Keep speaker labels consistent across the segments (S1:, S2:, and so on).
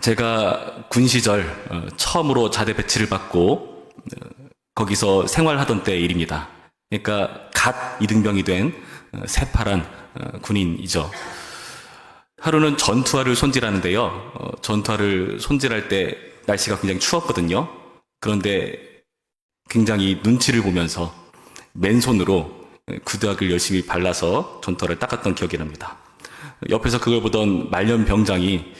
S1: 제가 군 시절 처음으로 자대 배치를 받고 거기서 생활하던 때 일입니다. 그러니까 갓 이등병이 된 새파란 군인이죠. 하루는 전투화를 손질하는데요. 전투화를 손질할 때 날씨가 굉장히 추웠거든요. 그런데 굉장히 눈치를 보면서 맨손으로 구두약을 열심히 발라서 전투화를 닦았던 기억이 납니다. 옆에서 그걸 보던 말년 병장이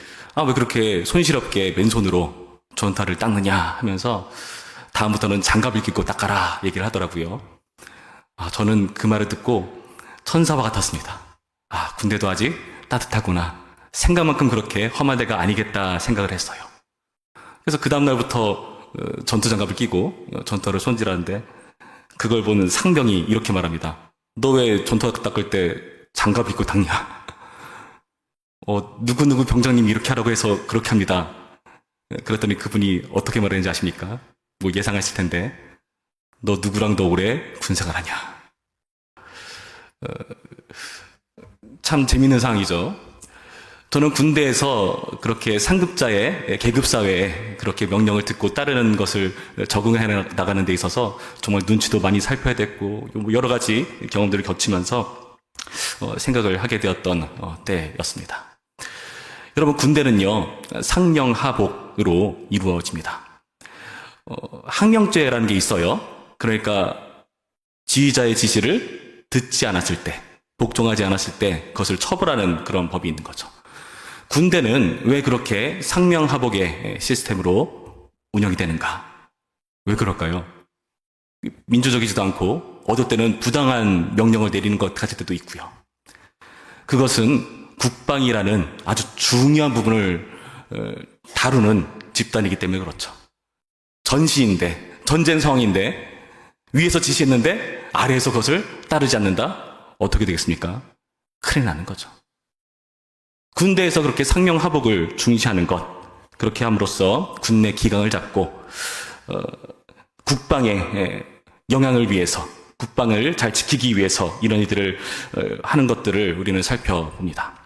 S1: 왜 그렇게 손시럽게 맨손으로 전투화를 닦느냐 하면서 다음부터는 장갑을 끼고 닦아라 얘기를 하더라고요. 저는 그 말을 듣고 천사와 같았습니다. 군대도 아직 따뜻하구나. 생각만큼 그렇게 험한 데가 아니겠다 생각을 했어요. 그래서 그 다음날부터 전투장갑을 끼고 전투화를 손질하는데 그걸 보는 상병이 이렇게 말합니다. 너 왜 전투화 닦을 때 장갑 입고 닦냐? 누구누구 병장님이 이렇게 하라고 해서 그렇게 합니다. 그랬더니 그분이 어떻게 말했는지 아십니까? 예상하실 텐데 너 누구랑 더 오래 군생활하냐? 참 재밌는 상황이죠. 저는 군대에서 그렇게 상급자의 계급사회에 그렇게 명령을 듣고 따르는 것을 적응해 나가는 데 있어서 정말 눈치도 많이 살펴야 됐고 여러 가지 경험들을 겪으면서 생각을 하게 되었던 때였습니다. 여러분, 군대는요 상명하복으로 이루어집니다. 항명죄라는 게 있어요. 그러니까 지휘자의 지시를 듣지 않았을 때, 복종하지 않았을 때 그것을 처벌하는 그런 법이 있는 거죠. 군대는 왜 그렇게 상명하복의 시스템으로 운영이 되는가? 왜 그럴까요? 민주적이지도 않고 어떨 때는 부당한 명령을 내리는 것 같을 때도 있고요. 그것은 국방이라는 아주 중요한 부분을 다루는 집단이기 때문에 그렇죠. 전시인데, 전쟁 상황인데 위에서 지시했는데 아래에서 그것을 따르지 않는다? 어떻게 되겠습니까? 큰일 나는 거죠. 군대에서 그렇게 상명하복을 중시하는 것, 그렇게 함으로써 군내 기강을 잡고 국방의 영향을 위해서, 국방을 잘 지키기 위해서 이런 일들을 하는 것들을 우리는 살펴봅니다.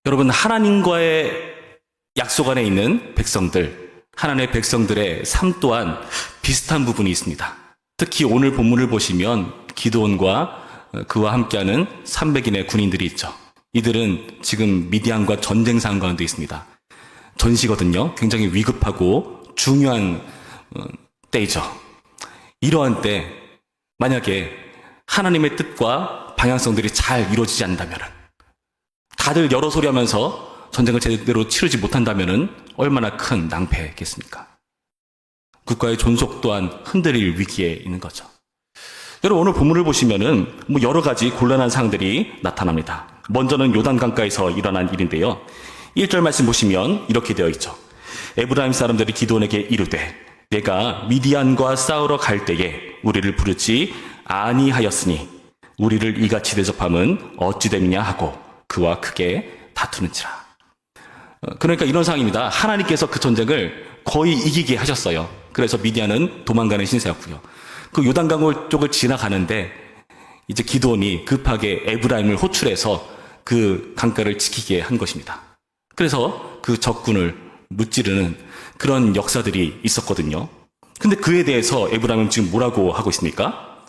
S1: 여러분, 하나님과의 약속 안에 있는 백성들, 하나님의 백성들의 삶 또한 비슷한 부분이 있습니다. 특히 오늘 본문을 보시면 기드온과 그와 함께하는 300인의 군인들이 있죠. 이들은 지금 미디안과 전쟁 상황 가운데 있습니다. 전시거든요. 굉장히 위급하고 중요한 때이죠. 이러한 때 만약에 하나님의 뜻과 방향성들이 잘 이루어지지 않는다면, 다들 여러 소리 하면서 전쟁을 제대로 치르지 못한다면 얼마나 큰 낭패겠습니까? 국가의 존속 또한 흔들릴 위기에 있는 거죠. 여러분, 오늘 본문을 보시면은 여러 가지 곤란한 상황들이 나타납니다. 먼저는 요단강가에서 일어난 일인데요. 1절 말씀 보시면 이렇게 되어 있죠. 에브라임 사람들이 기드온에게 이르되 내가 미디안과 싸우러 갈 때에 우리를 부르지 아니하였으니 우리를 이같이 대접함은 어찌 됨이냐 하고 그와 크게 다투는지라. 그러니까 이런 상황입니다. 하나님께서 그 전쟁을 거의 이기게 하셨어요. 그래서 미디안은 도망가는 신세였고요. 그 요단강 쪽을 지나가는데 이제 기드온이 급하게 에브라임을 호출해서 그 강가를 지키게 한 것입니다. 그래서 그 적군을 무찌르는 그런 역사들이 있었거든요. 근데 그에 대해서 에브라임은 지금 뭐라고 하고 있습니까?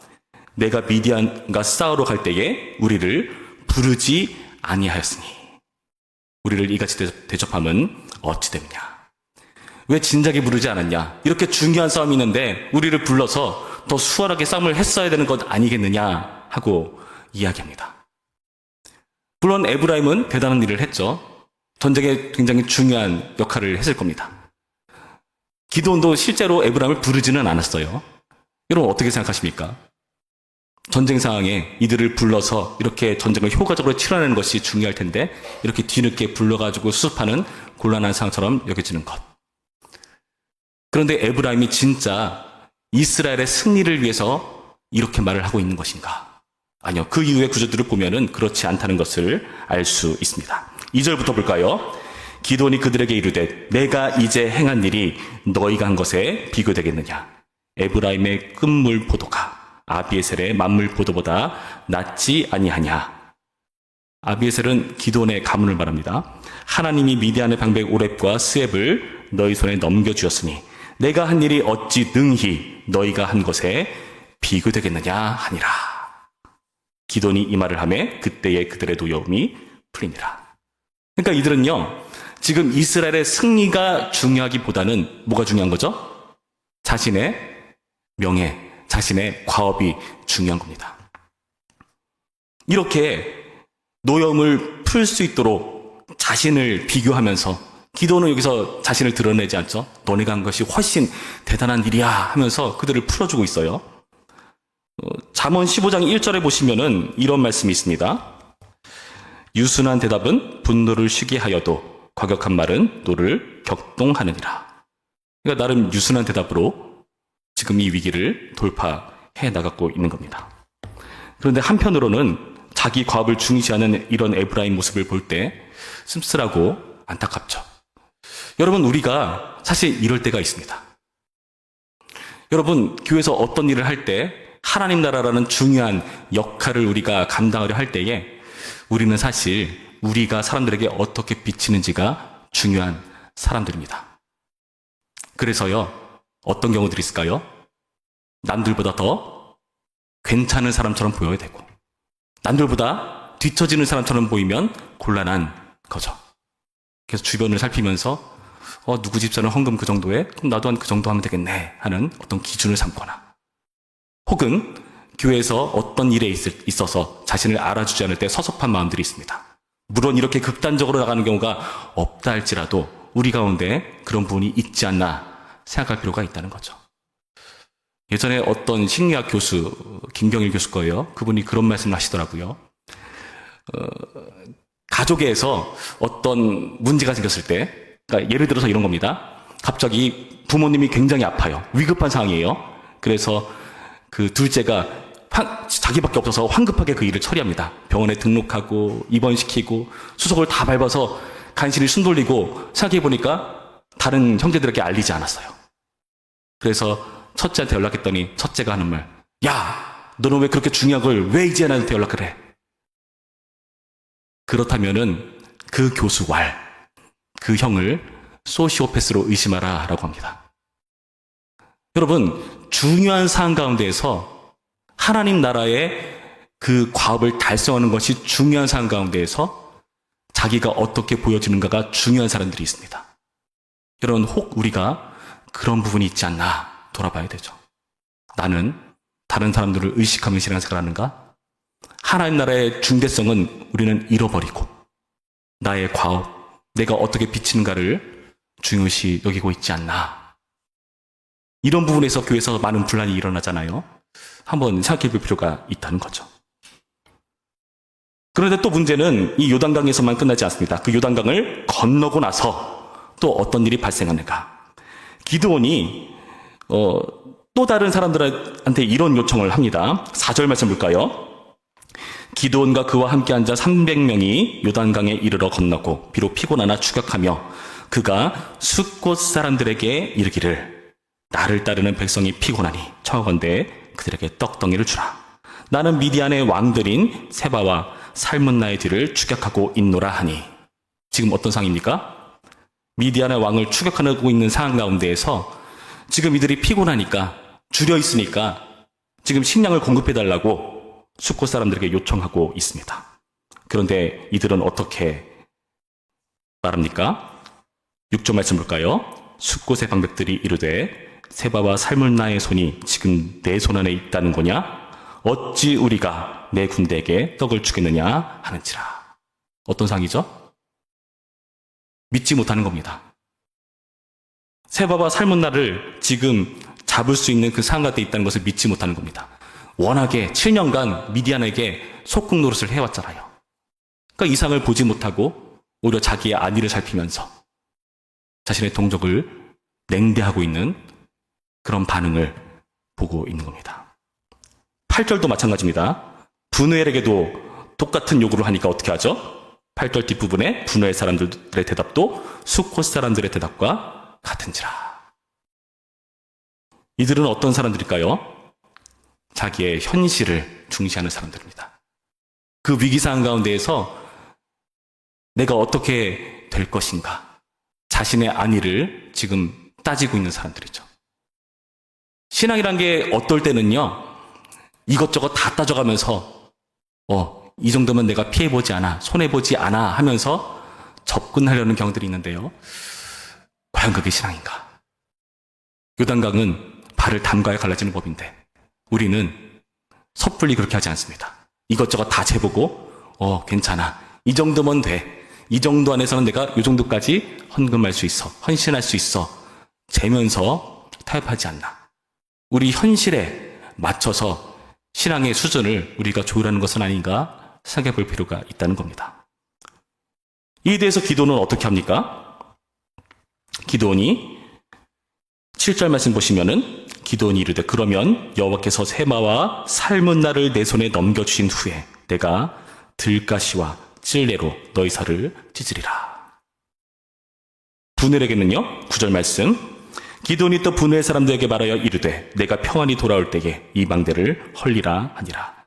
S1: 내가 미디안과 싸우러 갈 때에 우리를 부르지 아니하였으니 우리를 이같이 대접함은 어찌 됩냐? 왜 진작에 부르지 않았냐? 이렇게 중요한 싸움이 있는데 우리를 불러서 더 수월하게 싸움을 했어야 되는 것 아니겠느냐 하고 이야기합니다. 물론 에브라임은 대단한 일을 했죠. 전쟁에 굉장히 중요한 역할을 했을 겁니다. 기드온도 실제로 에브라임을 부르지는 않았어요. 여러분, 어떻게 생각하십니까? 전쟁 상황에 이들을 불러서 이렇게 전쟁을 효과적으로 치러내는 것이 중요할 텐데 이렇게 뒤늦게 불러가지고 수습하는 곤란한 상황처럼 여겨지는 것. 그런데 에브라임이 진짜 이스라엘의 승리를 위해서 이렇게 말을 하고 있는 것인가? 아니요. 그 이후의 구절들을 보면은 그렇지 않다는 것을 알 수 있습니다. 2절부터 볼까요? 기드온이 그들에게 이르되 내가 이제 행한 일이 너희가 한 것에 비교되겠느냐? 에브라임의 끝물 포도가 아비에셀의 만물 포도보다 낫지 아니하냐? 아비에셀은 기드온의 가문을 말합니다. 하나님이 미디안의 방백 오렙과 스앱을 너희 손에 넘겨주었으니 내가 한 일이 어찌 능히 너희가 한 것에 비교되겠느냐 하니라. 기드온이 이 말을 하매 그때에 그들의 노여움이 풀리니라. 그러니까 이들은요, 지금 이스라엘의 승리가 중요하기보다는 뭐가 중요한 거죠? 자신의 명예, 자신의 과업이 중요한 겁니다. 이렇게 노여움을 풀 수 있도록 자신을 비교하면서 기도는 여기서 자신을 드러내지 않죠. 너네가 한 것이 훨씬 대단한 일이야 하면서 그들을 풀어주고 있어요. 잠언 15장 1절에 보시면은 이런 말씀이 있습니다. 유순한 대답은 분노를 쉬게 하여도 과격한 말은 노를 격동하느니라. 그러니까 나름 유순한 대답으로 지금 이 위기를 돌파해 나가고 있는 겁니다. 그런데 한편으로는 자기 과업을 중시하는 이런 에브라임 모습을 볼 때 씁쓸하고 안타깝죠. 여러분, 우리가 사실 이럴 때가 있습니다. 여러분, 교회에서 어떤 일을 할 때 하나님 나라라는 중요한 역할을 우리가 감당하려 할 때에 우리는 사실 우리가 사람들에게 어떻게 비치는지가 중요한 사람들입니다. 그래서요, 어떤 경우들이 있을까요? 남들보다 더 괜찮은 사람처럼 보여야 되고 남들보다 뒤처지는 사람처럼 보이면 곤란한 거죠. 그래서 주변을 살피면서 누구 집사는 헌금 그 정도에? 그럼 나도 한 그 정도 하면 되겠네 하는 어떤 기준을 삼거나, 혹은 교회에서 어떤 일에 있어서 자신을 알아주지 않을 때 섭섭한 마음들이 있습니다. 물론 이렇게 극단적으로 나가는 경우가 없다 할지라도 우리 가운데 그런 부분이 있지 않나 생각할 필요가 있다는 거죠. 예전에 어떤 심리학 교수, 김경일 교수 거예요. 그분이 그런 말씀을 하시더라고요. 가족에서 어떤 문제가 생겼을 때, 그러니까 예를 들어서 이런 겁니다. 갑자기 부모님이 굉장히 아파요. 위급한 상황이에요. 그래서 그 둘째가 자기밖에 없어서 황급하게 그 일을 처리합니다. 병원에 등록하고 입원시키고 수속을 다 밟아서 간신히 숨 돌리고, 생각해보니까 다른 형제들에게 알리지 않았어요. 그래서 첫째한테 연락했더니 첫째가 하는 말, 야, 너는 왜 그렇게 중요한 걸 왜 이제 나한테 연락을 해? 그렇다면은 그 교수 그 형을 소시오패스로 의심하라 라고 합니다. 여러분, 중요한 상황 가운데에서 하나님 나라의 그 과업을 달성하는 것이 중요한 상황 가운데에서 자기가 어떻게 보여지는가가 중요한 사람들이 있습니다. 여러분, 혹 우리가 그런 부분이 있지 않나 돌아봐야 되죠. 나는 다른 사람들을 의식하며 신앙생활을 하는가? 하나님 나라의 중대성은 우리는 잃어버리고 나의 과업, 내가 어떻게 비치는가를 중요시 여기고 있지 않나. 이런 부분에서 교회에서 많은 분란이 일어나잖아요. 한번 생각해 볼 필요가 있다는 거죠. 그런데 또 문제는 이 요단강에서만 끝나지 않습니다. 그 요단강을 건너고 나서 또 어떤 일이 발생하는가. 기드온이 또 다른 사람들한테 이런 요청을 합니다. 4절 말씀 볼까요? 기드온과 그와 함께 앉아 300명이 요단강에 이르러 건너고 비록 피곤하나 추격하며 그가 숫곳 사람들에게 이르기를 나를 따르는 백성이 피곤하니 청하건대 그들에게 떡덩이를 주라. 나는 미디안의 왕들인 세바와 살문나의 뒤를 추격하고 있노라 하니. 지금 어떤 상황입니까? 미디안의 왕을 추격하고 있는 상황 가운데에서 지금 이들이 피곤하니까, 줄여 있으니까 지금 식량을 공급해달라고 숫곳 사람들에게 요청하고 있습니다. 그런데 이들은 어떻게 말합니까? 6절 말씀 볼까요? 숫곳의 방백들이 이르되 세바와 살문나의 손이 지금 내 손 안에 있다는 거냐? 어찌 우리가 내 군대에게 떡을 주겠느냐 하는지라. 어떤 상황이죠? 믿지 못하는 겁니다. 세바와 살문나를 지금 잡을 수 있는 그 상황 gat에 있다는 것을 믿지 못하는 겁니다. 워낙에 7년간 미디안에게 속국 노릇을 해왔잖아요. 그러니까 이상을 보지 못하고 오히려 자기의 안위를 살피면서 자신의 동족을 냉대하고 있는 그런 반응을 보고 있는 겁니다. 8절도 마찬가지입니다. 분우엘에게도 똑같은 요구를 하니까 어떻게 하죠? 8절 뒷부분에 분우엘 사람들의 대답도 숫곳 사람들의 대답과 같은지라. 이들은 어떤 사람들일까요? 자기의 현실을 중시하는 사람들입니다. 그 위기 상황 가운데에서 내가 어떻게 될 것인가? 자신의 안위를 지금 따지고 있는 사람들이죠. 신앙이란 게 어떨 때는요, 이것저것 다 따져가면서, 이 정도면 내가 피해보지 않아, 손해보지 않아 하면서 접근하려는 경우들이 있는데요. 과연 그게 신앙인가? 요단강은 발을 담가야 갈라지는 법인데, 우리는 섣불리 그렇게 하지 않습니다. 이것저것 다 재보고, 괜찮아. 이 정도면 돼. 이 정도 안에서는 내가 이 정도까지 헌금할 수 있어. 헌신할 수 있어. 재면서 타협하지 않나. 우리 현실에 맞춰서 신앙의 수준을 우리가 조율하는 것은 아닌가 생각해 볼 필요가 있다는 겁니다. 이에 대해서 기도는 어떻게 합니까? 기도원이 7절 말씀 보시면은 기도원이 이르되 그러면 여호와께서 세마와 삶은 날을 내 손에 넘겨주신 후에 내가 들가시와 찔레로 너희 살을 찢으리라. 분엘에게는요, 9절 말씀 기도원이 또 분엘 사람들에게 말하여 이르되 내가 평안히 돌아올 때에 이 망대를 헐리라 하니라.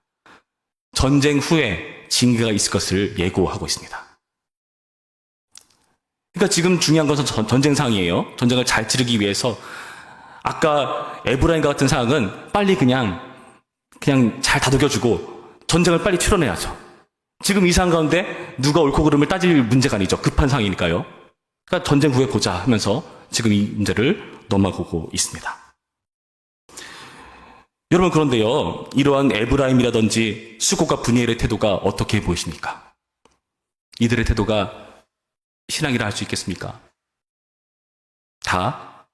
S1: 전쟁 후에 징계가 있을 것을 예고하고 있습니다. 그러니까 지금 중요한 것은 전쟁 상황이에요. 전쟁을 잘 치르기 위해서 아까 에브라임과 같은 상황은 빨리 그냥 잘 다독여주고 전쟁을 빨리 치러내야죠. 지금 이 상황 가운데 누가 옳고 그름을 따질 문제가 아니죠. 급한 상황이니까요. 그러니까 전쟁 후에 보자 하면서 지금 이 문제를 넘어가고 있습니다. 여러분, 그런데요, 이러한 에브라임이라든지 수고가 분이엘의 태도가 어떻게 보이십니까? 이들의 태도가 신앙이라 할 수 있겠습니까? 다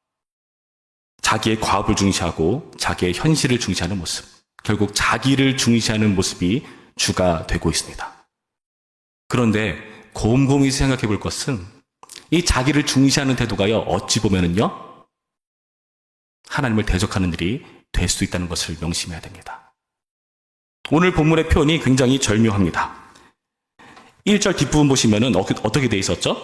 S1: 자기의 과업을 중시하고 자기의 현실을 중시하는 모습, 결국 자기를 중시하는 모습이 주가 되고 있습니다. 그런데 곰곰이 생각해 볼 것은 이 자기를 중시하는 태도가요, 어찌 보면은요, 하나님을 대적하는 일이 될 수 있다는 것을 명심해야 됩니다. 오늘 본문의 표현이 굉장히 절묘합니다. 1절 뒷부분 보시면은 어떻게 돼 있었죠?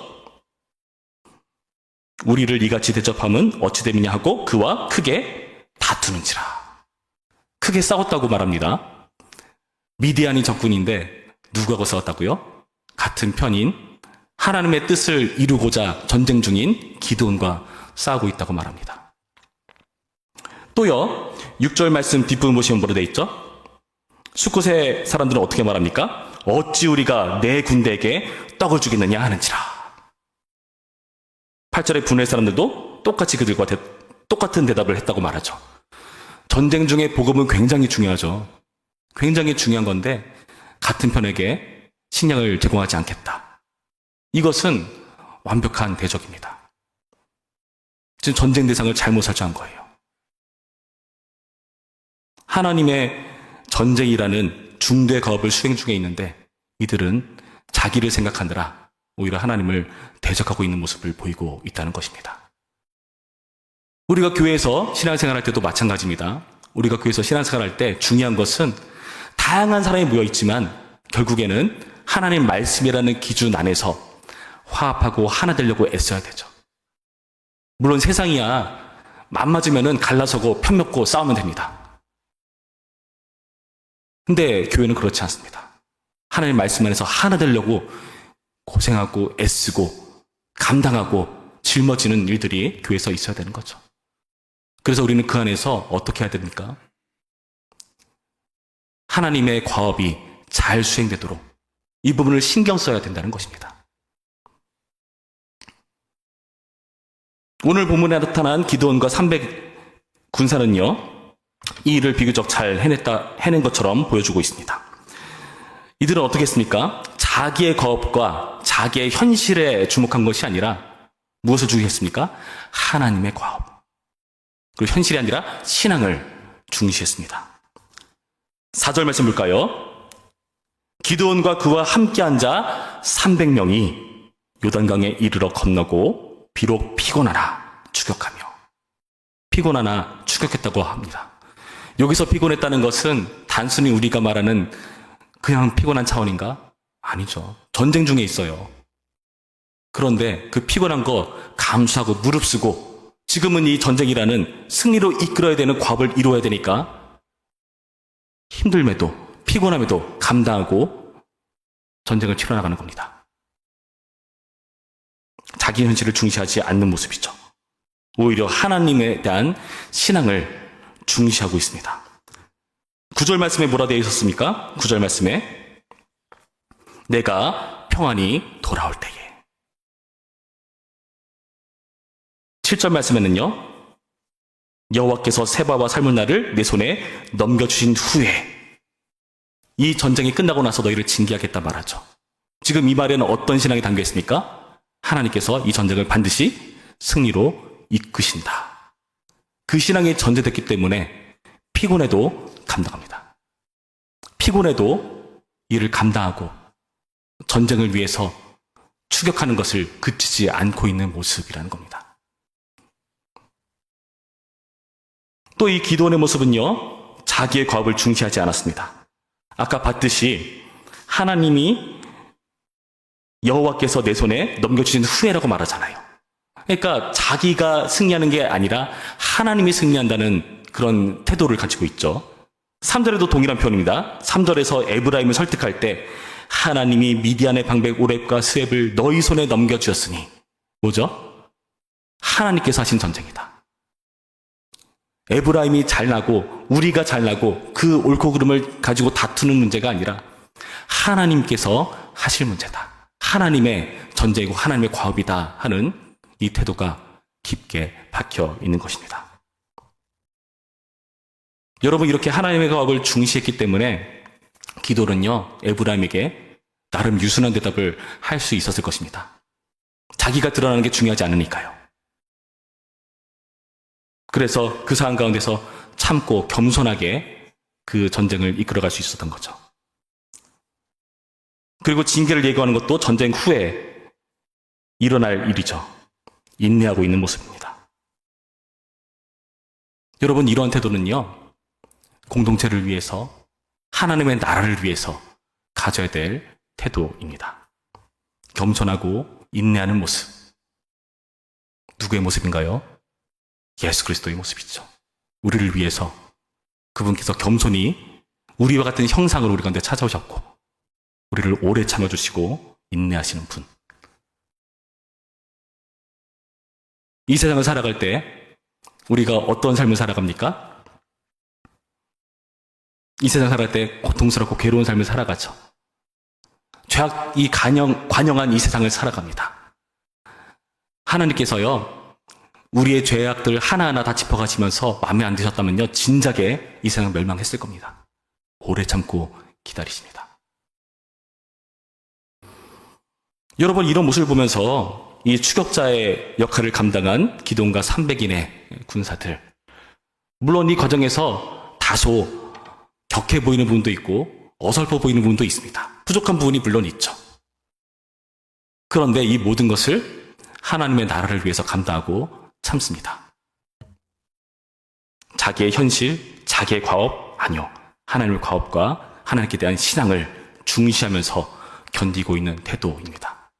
S1: 우리를 이같이 대접함은 어찌 됨이냐 하고 그와 크게 다투는지라. 크게 싸웠다고 말합니다. 미디안이 적군인데 누구하고 싸웠다고요? 같은 편인 하나님의 뜻을 이루고자 전쟁 중인 기드온과 싸우고 있다고 말합니다. 또요, 6절 말씀 뒷부분 보시면 뭐로 돼 있죠? 숫곳의 사람들은 어떻게 말합니까? 어찌 우리가 내 군대에게 떡을 주겠느냐 하는지라. 8절의 분의 사람들도 똑같이 그들과 똑같은 대답을 했다고 말하죠. 전쟁 중에 복음은 굉장히 중요하죠. 굉장히 중요한 건데 같은 편에게 식량을 제공하지 않겠다. 이것은 완벽한 대적입니다. 지금 전쟁 대상을 잘못 설정한 거예요. 하나님의 전쟁이라는 중대 거업을 수행 중에 있는데 이들은 자기를 생각하느라 오히려 하나님을 대적하고 있는 모습을 보이고 있다는 것입니다. 우리가 교회에서 신앙생활할 때도 마찬가지입니다. 우리가 교회에서 신앙생활할 때 중요한 것은 다양한 사람이 모여 있지만 결국에는 하나님 말씀이라는 기준 안에서 화합하고 하나 되려고 애써야 되죠. 물론 세상이야 맘 맞으면은 갈라서고 편먹고 싸우면 됩니다. 근데 교회는 그렇지 않습니다. 하나님 말씀 안에서 하나 되려고 고생하고 애쓰고 감당하고 짊어지는 일들이 교회에서 있어야 되는 거죠. 그래서 우리는 그 안에서 어떻게 해야 됩니까? 하나님의 과업이 잘 수행되도록 이 부분을 신경 써야 된다는 것입니다. 오늘 본문에 나타난 기드온과 300 군사는요, 이 일을 비교적 잘 해낸 것처럼 보여주고 있습니다. 이들은 어떻게 했습니까? 자기의 과업과 자기의 현실에 주목한 것이 아니라 무엇을 중시했습니까? 하나님의 과업. 그리고 현실이 아니라 신앙을 중시했습니다. 4절 말씀 볼까요? 기드온과 그와 함께한 자 300명이 요단강에 이르러 건너고 비록 피곤하나 추격하며 피곤하나 추격했다고 합니다. 여기서 피곤했다는 것은 단순히 우리가 말하는 그냥 피곤한 차원인가? 아니죠. 전쟁 중에 있어요. 그런데 그 피곤한 거 감수하고 무릅쓰고 지금은 이 전쟁이라는 승리로 이끌어야 되는 과업을 이루어야 되니까 힘듦에도 피곤함에도 감당하고 전쟁을 치러나가는 겁니다. 자기 현실을 중시하지 않는 모습이죠. 오히려 하나님에 대한 신앙을 중시하고 있습니다. 9절 말씀에 뭐라 되어 있었습니까? 9절 말씀에 내가 평안히 돌아올 때에. 7절 말씀에는요, 여호와께서 세바와 살문나를 내 손에 넘겨주신 후에 이 전쟁이 끝나고 나서 너희를 징계하겠다 말하죠. 지금 이 말에는 어떤 신앙이 담겨 있습니까? 하나님께서 이 전쟁을 반드시 승리로 이끄신다. 그 신앙이 전제됐기 때문에 피곤해도 감당합니다. 피곤해도 이를 감당하고 전쟁을 위해서 추격하는 것을 그치지 않고 있는 모습이라는 겁니다. 또 이 기도원의 모습은요, 자기의 과업을 중시하지 않았습니다. 아까 봤듯이 하나님이 여호와께서 내 손에 넘겨주신 후에라고 말하잖아요. 그러니까 자기가 승리하는 게 아니라 하나님이 승리한다는 그런 태도를 가지고 있죠. 3절에도 동일한 표현입니다. 3절에서 에브라임을 설득할 때 하나님이 미디안의 방백 오렙과 스웹을 너희 손에 넘겨주었으니, 뭐죠? 하나님께서 하신 전쟁이다. 에브라임이 잘나고 우리가 잘나고 그 옳고 그름을 가지고 다투는 문제가 아니라 하나님께서 하실 문제다. 하나님의 전쟁이고 하나님의 과업이다 하는 이 태도가 깊게 박혀 있는 것입니다. 여러분, 이렇게 하나님의 과업을 중시했기 때문에 기도는요, 에브라임에게 나름 유순한 대답을 할 수 있었을 것입니다. 자기가 드러나는 게 중요하지 않으니까요. 그래서 그 상황 가운데서 참고 겸손하게 그 전쟁을 이끌어갈 수 있었던 거죠. 그리고 징계를 예고하는 것도 전쟁 후에 일어날 일이죠. 인내하고 있는 모습입니다. 여러분, 이러한 태도는요, 공동체를 위해서, 하나님의 나라를 위해서 가져야 될 태도입니다. 겸손하고 인내하는 모습. 누구의 모습인가요? 예수 그리스도의 모습이죠. 우리를 위해서 그분께서 겸손히 우리와 같은 형상으로 우리 가운데 찾아오셨고 우리를 오래 참아주시고 인내하시는 분. 이 세상을 살아갈 때 우리가 어떤 삶을 살아갑니까? 이 세상 살아갈 때 고통스럽고 괴로운 삶을 살아가죠. 죄악이 관영한 이 세상을 살아갑니다. 하나님께서요, 우리의 죄악들 하나하나 다 짚어가시면서 마음에 안 드셨다면요, 진작에 이 세상 멸망했을 겁니다. 오래 참고 기다리십니다. 여러분, 이런 모습을 보면서 이 추격자의 역할을 감당한 기동과 300인의 군사들, 물론 이 과정에서 다소 격해 보이는 부분도 있고 어설퍼 보이는 부분도 있습니다. 부족한 부분이 물론 있죠. 그런데 이 모든 것을 하나님의 나라를 위해서 감당하고 참습니다. 자기의 현실, 자기의 과업, 아니요. 하나님의 과업과 하나님께 대한 신앙을 중시하면서 견디고 있는 태도입니다.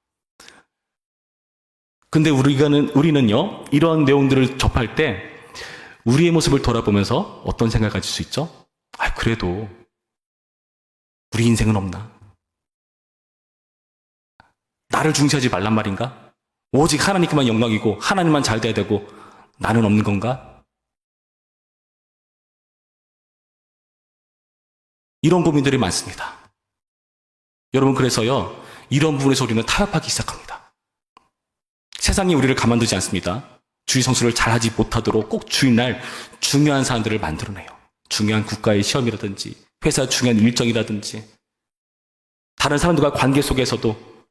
S1: 근데 우리는요, 이런 내용들을 접할 때 우리의 모습을 돌아보면서 어떤 생각을 가질 수 있죠? 그래도 우리 인생은 없나? 나를 중시하지 말란 말인가? 오직 하나님께만 영광이고 하나님만 잘 돼야 되고 나는 없는 건가? 이런 고민들이 많습니다. 여러분, 그래서요, 이런 부분에서 우리는 타협하기 시작합니다. 세상이 우리를 가만두지 않습니다. 주의 성수를 잘하지 못하도록 꼭 주일날 중요한 사안들을 만들어내요. 중요한 국가의 시험이라든지 회사 중요한 일정이라든지 다른 사람들과 관계 속에서도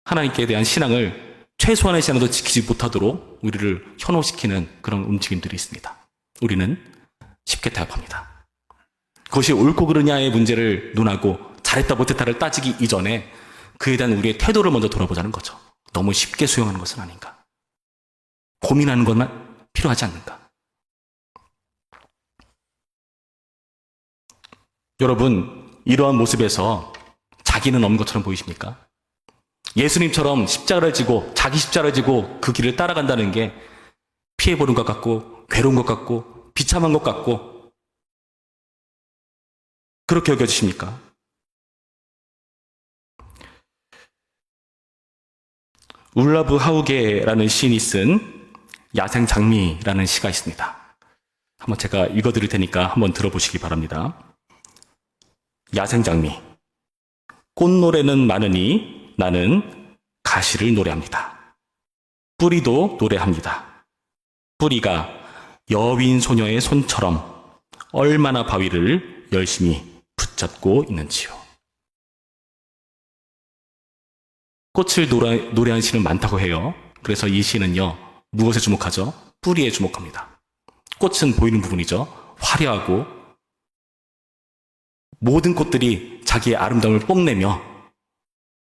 S1: 하나님께 대한 신앙을 최소한의 신앙도 지키지 못하도록 우리를 현혹시키는 그런 움직임들이 있습니다. 우리는 쉽게 타협합니다. 그것이 옳고 그르냐의 문제를 논하고 잘했다 못했다를 따지기 이전에 그에 대한 우리의 태도를 먼저 돌아보자는 거죠. 너무 쉽게 수용하는 것은 아닌가? 고민하는 것만 필요하지 않는가? 여러분, 이러한 모습에서 자기는 없는 것처럼 보이십니까? 예수님처럼 십자가를 지고 자기 십자가를 지고 그 길을 따라간다는 게 피해보는 것 같고 괴로운 것 같고 비참한 것 같고 그렇게 여겨지십니까? 울라브 하우게라는 시인이 쓴 야생장미라는 시가 있습니다. 한번 제가 읽어드릴 테니까 한번 들어보시기 바랍니다. 야생장미. 꽃노래는 많으니 나는 가시를 노래합니다. 뿌리도 노래합니다. 뿌리가 여윈 소녀의 손처럼 얼마나 바위를 열심히 붙잡고 있는지요. 꽃을 노래하는 시는 많다고 해요. 그래서 이 시는요, 무엇에 주목하죠? 뿌리에 주목합니다. 꽃은 보이는 부분이죠. 화려하고 모든 꽃들이 자기의 아름다움을 뽐내며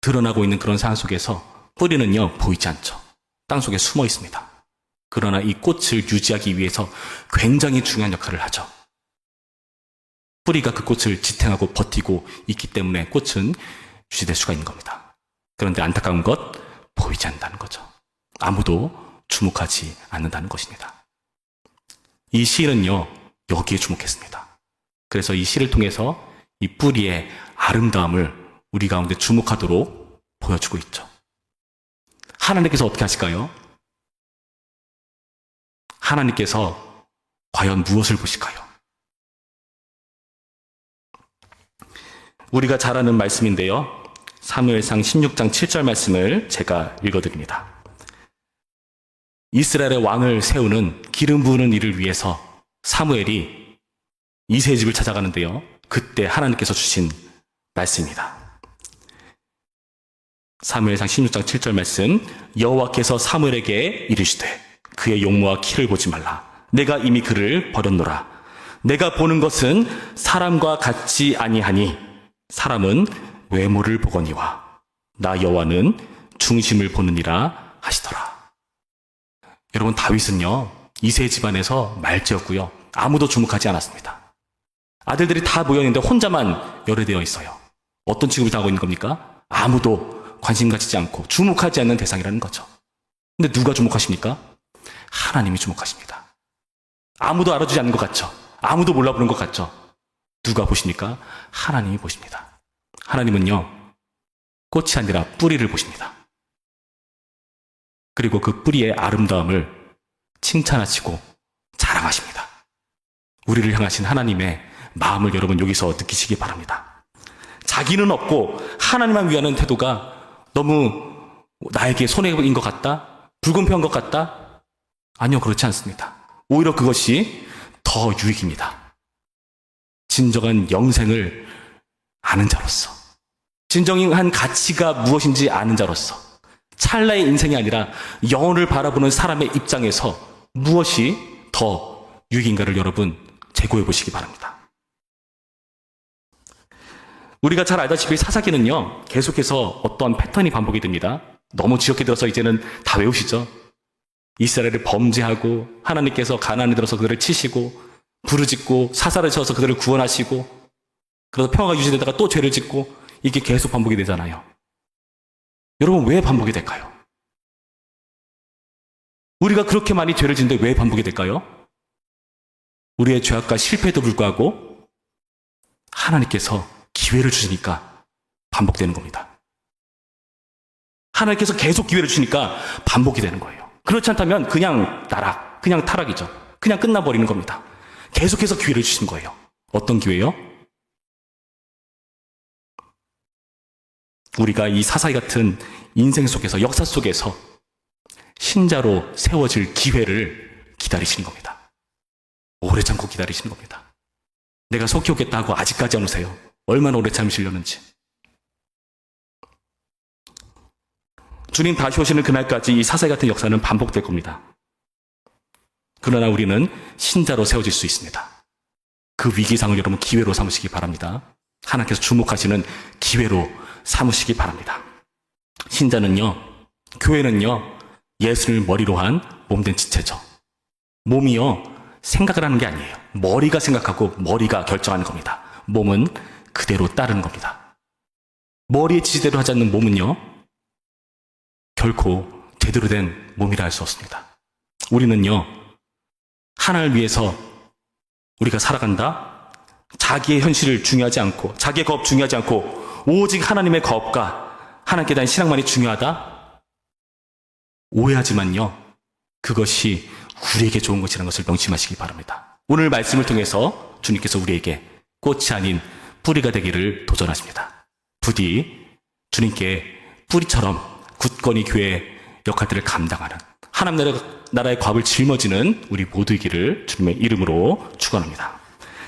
S1: 드러나고 있는 그런 상황 속에서 뿌리는요, 보이지 않죠. 땅속에 숨어 있습니다. 그러나 이 꽃을 유지하기 위해서 굉장히 중요한 역할을 하죠. 뿌리가 그 꽃을 지탱하고 버티고 있기 때문에 꽃은 유지될 수가 있는 겁니다. 그런데 안타까운 것, 보이지 않는다는 거죠. 아무도 주목하지 않는다는 것입니다. 이 시인은요, 여기에 주목했습니다. 그래서 이 시를 통해서 이 뿌리의 아름다움을 우리 가운데 주목하도록 보여주고 있죠. 하나님께서 어떻게 하실까요? 하나님께서 과연 무엇을 보실까요? 우리가 잘 아는 말씀인데요. 사무엘상 16장 7절 말씀을 제가 읽어드립니다. 이스라엘의 왕을 세우는 기름 부으는 일을 위해서 사무엘이 이새의 집을 찾아가는데요. 그때 하나님께서 주신 말씀입니다. 사무엘상 16장 7절 말씀, 여호와께서 사무엘에게 이르시되 그의 용모와 키를 보지 말라. 내가 이미 그를 버렸노라. 내가 보는 것은 사람과 같지 아니하니 사람은 외모를 보거니와 나 여호와는 중심을 보느니라 하시더라. 여러분, 다윗은요, 이새 집안에서 말제였고요, 아무도 주목하지 않았습니다. 아들들이 다 모여있는데 혼자만 열애되어 있어요. 어떤 취급을 당하고 있는 겁니까? 아무도 관심 가지지 않고 주목하지 않는 대상이라는 거죠. 근데 누가 주목하십니까? 하나님이 주목하십니다. 아무도 알아주지 않는 것 같죠? 아무도 몰라보는 것 같죠? 누가 보십니까? 하나님이 보십니다. 하나님은요, 꽃이 아니라 뿌리를 보십니다. 그리고 그 뿌리의 아름다움을 칭찬하시고 자랑하십니다. 우리를 향하신 하나님의 마음을 여러분 여기서 느끼시기 바랍니다. 자기는 없고 하나님만 위하는 태도가 너무 나에게 손해인 것 같다? 불공평한 것 같다? 아니요, 그렇지 않습니다. 오히려 그것이 더 유익입니다. 진정한 영생을 아는 자로서, 진정한 가치가 무엇인지 아는 자로서, 찰나의 인생이 아니라 영혼을 바라보는 사람의 입장에서 무엇이 더 유익인가를 여러분 재고해 보시기 바랍니다. 우리가 잘 알다시피 사사기는요, 계속해서 어떠한 패턴이 반복이 됩니다. 너무 지겹게 들어서 이제는 다 외우시죠? 이스라엘을 범죄하고 하나님께서 가나안에 들어서 그들을 치시고 부르짖고 사사를 쳐서 그들을 구원하시고 그래서 평화가 유지되다가 또 죄를 짓고 이게 계속 반복이 되잖아요. 여러분, 왜 반복이 될까요? 우리가 그렇게 많이 죄를 짓는데 왜 반복이 될까요? 우리의 죄악과 실패에도 불구하고 하나님께서 기회를 주시니까 반복되는 겁니다. 하나님께서 계속 기회를 주시니까 반복이 되는 거예요. 그렇지 않다면 그냥 나락, 그냥 타락이죠. 그냥 끝나버리는 겁니다. 계속해서 기회를 주신 거예요. 어떤 기회요? 우리가 이 사사기 같은 인생 속에서, 역사 속에서 신자로 세워질 기회를 기다리시는 겁니다. 오래 참고 기다리시는 겁니다. 내가 속히 오겠다 하고 아직까지 안 오세요. 얼마나 오래 참으시려는지. 주님 다시 오시는 그날까지 이 사사기 같은 역사는 반복될 겁니다. 그러나 우리는 신자로 세워질 수 있습니다. 그 위기상을 여러분 기회로 삼으시기 바랍니다. 하나님께서 주목하시는 기회로 삼으시기 바랍니다. 신자는요, 교회는요, 예수를 머리로 한 몸된 지체죠. 몸이요, 생각을 하는 게 아니에요. 머리가 생각하고 머리가 결정하는 겁니다. 몸은 그대로 따르는 겁니다. 머리의 지시대로 하지 않는 몸은요, 결코 제대로 된 몸이라 할 수 없습니다. 우리는요, 하나를 위해서 우리가 살아간다? 자기의 현실을 중요하지 않고, 자기의 거업 중요하지 않고, 오직 하나님의 거업과 하나님께 대한 신앙만이 중요하다? 오해하지만요, 그것이 우리에게 좋은 것이라는 것을 명심하시기 바랍니다. 오늘 말씀을 통해서 주님께서 우리에게 꽃이 아닌 뿌리가 되기를 도전하십니다. 부디 주님께 뿌리처럼 굳건히 교회의 역할들을 감당하는 하나님 나라의 과업을 짊어지는 우리 모두이기를 주님의 이름으로 축원합니다.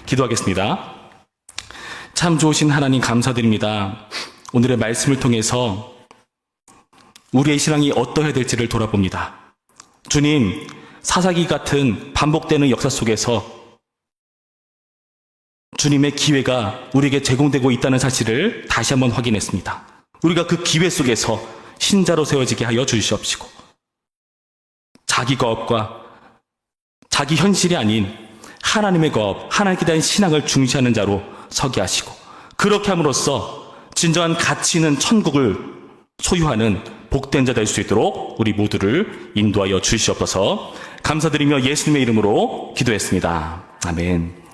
S1: 기도하겠습니다. 참 좋으신 하나님 감사드립니다. 오늘의 말씀을 통해서 우리의 신앙이 어떠해야 될지를 돌아봅니다. 주님, 사사기 같은 반복되는 역사 속에서 주님의 기회가 우리에게 제공되고 있다는 사실을 다시 한번 확인했습니다. 우리가 그 기회 속에서 신자로 세워지게 하여 주시옵시고, 자기 거업과 자기 현실이 아닌 하나님의 거업, 하나님께 대한 신앙을 중시하는 자로 서게 하시고, 그렇게 함으로써 진정한 가치 있는 천국을 소유하는 복된 자 될 수 있도록 우리 모두를 인도하여 주시옵소서. 감사드리며 예수님의 이름으로 기도했습니다. 아멘.